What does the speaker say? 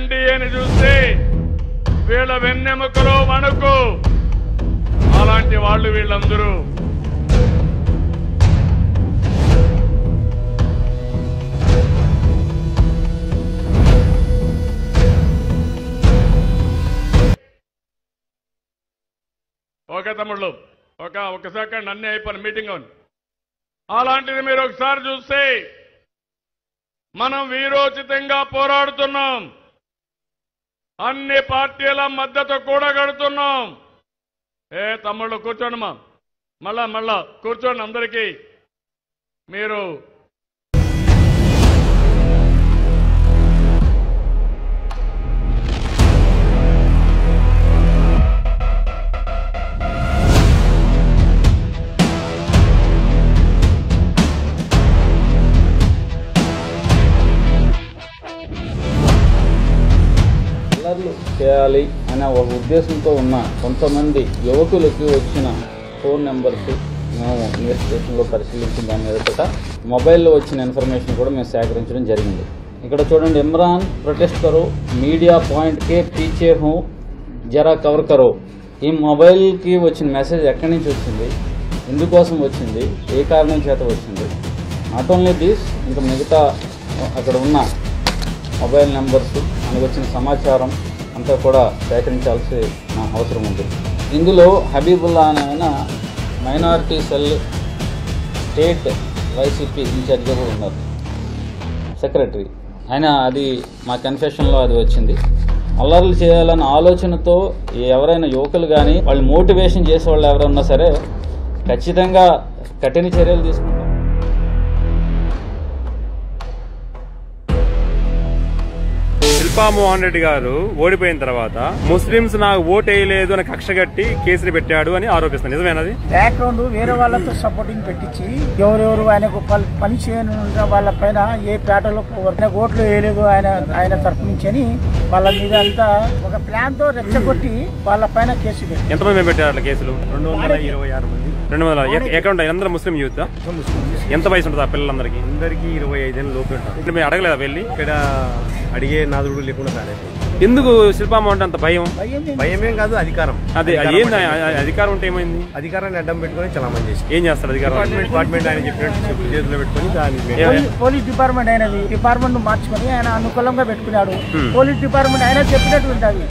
ఎన్డీఏని చూస్తే వీళ్ళ వెన్నెముకలో వణుకు. అలాంటి వాళ్ళు వీళ్ళందరూ. ఓకే తమ్ముళ్ళు, ఒకసారి అన్నీ అయిపోయిన మీటింగ్ అవును. అలాంటిది మీరు ఒకసారి చూస్తే మనం వీరోచితంగా పోరాడుతున్నాం. అన్ని పార్టీల మద్దతు కూడగడుతున్నాం. తమ్ముళ్ళు కూర్చోండి, మళ్ళా కూర్చోండి. అందరికీ మీరు చేయాలి అనే ఒక ఉద్దేశంతో ఉన్న కొంతమంది యువకులకి వచ్చిన ఫోన్ నెంబర్స్ మేము ఇన్వెస్టిగేషన్లో పరిశీలించిన దాని మీద మొబైల్లో వచ్చిన ఇన్ఫర్మేషన్ కూడా మేము సేకరించడం జరిగింది. ఇక్కడ చూడండి, ఇమ్రాన్ ప్రొటెస్ట్ కరో, మీడియా పాయింట్ కే పీచే హూ, జరా కవర్ కరో. ఈ మొబైల్కి వచ్చిన మెసేజ్ ఎక్కడి నుంచి వచ్చింది, ఎందుకోసం వచ్చింది, ఏ కారణం చేత వచ్చింది, నాట్ ఓన్లీ దిస్, ఇంకా మిగతా అక్కడ ఉన్న మొబైల్ నెంబర్స్ మనకు వచ్చిన సమాచారం అంతా కూడా సేకరించాల్సిన అవసరం ఉంది. ఇందులో హబీబుల్లా అనే ఆయన మైనారిటీ సెల్ స్టేట్ వైసీపీ ఇన్ఛార్జ్గా కూడా ఉన్నారు, సెక్రటరీ. ఆయన అది మా కన్ఫెషన్లో అది వచ్చింది. అల్లర్లు చేయాలన్న ఆలోచనతో ఎవరైనా యువకులు కానీ వాళ్ళు మోటివేషన్ చేసేవాళ్ళు ఎవరన్నా సరే ఖచ్చితంగా కఠిన చర్యలు తీసుకుంటాం. శిల్పా మోహన్ రెడ్డి గారు ఓడిపోయిన తర్వాత ముస్లింస్ నాకు ఓటు వేయలేదు అని కక్ష కట్టి కేసులు పెట్టాడు అని ఆరోపిస్తున్నారు. నిజమేనది? బ్యాక్గ్రౌండ్ వేరే వాళ్ళతో సపోర్టింగ్ పెట్టించి ఎవరెవరు ఆయనకు పని చేయని వాళ్ళ పైన ఏ పేటలో ఓట్లు వేయలేదు ఆయన తరపు నుంచి అని వాళ్ళ మీద అంతా ఒక ప్లాన్ తో రెచ్చగొట్టి వాళ్ళ పైన కేసు పెట్టారు. ఎంతమంది పెట్టారు అట్లా కేసులు? 226 మంది. 200 ఎక్కడ ఉంటాయి? అందరూ ముస్లిం యూత్. ఎంత వయసు ఉంటుంది ఆ పిల్లలందరికీ? అందరికి 25 ఏళ్ళ లోపు ఉంటారు. ఇప్పుడు మీరు అడగలేదా వెళ్ళి? ఇక్కడ అడిగే నాదుడు లేకుండా సరే. ఎందుకు శిల్పమ్మ అంటే అంత భయం? భయమేం కాదు, అధికారం. అదే అధికారం ఉంటే ఏమైంది? అధికారాన్ని అడ్డం పెట్టుకుని చాలా మంది చేసి ఏం చేస్తారు అధికారం? డిపార్ట్మెంట్ ఆయన చెప్పినట్టు చేతిలో పెట్టుకుని దాన్ని పోలీస్ డిపార్ట్మెంట్ అయినది డిపార్ట్మెంట్ మార్చుకొని ఆయన అనుకూలంగా పెట్టుకున్నాడు. పోలీస్ డిపార్ట్మెంట్ ఆయన చెప్పినట్టు ఉంటుంది.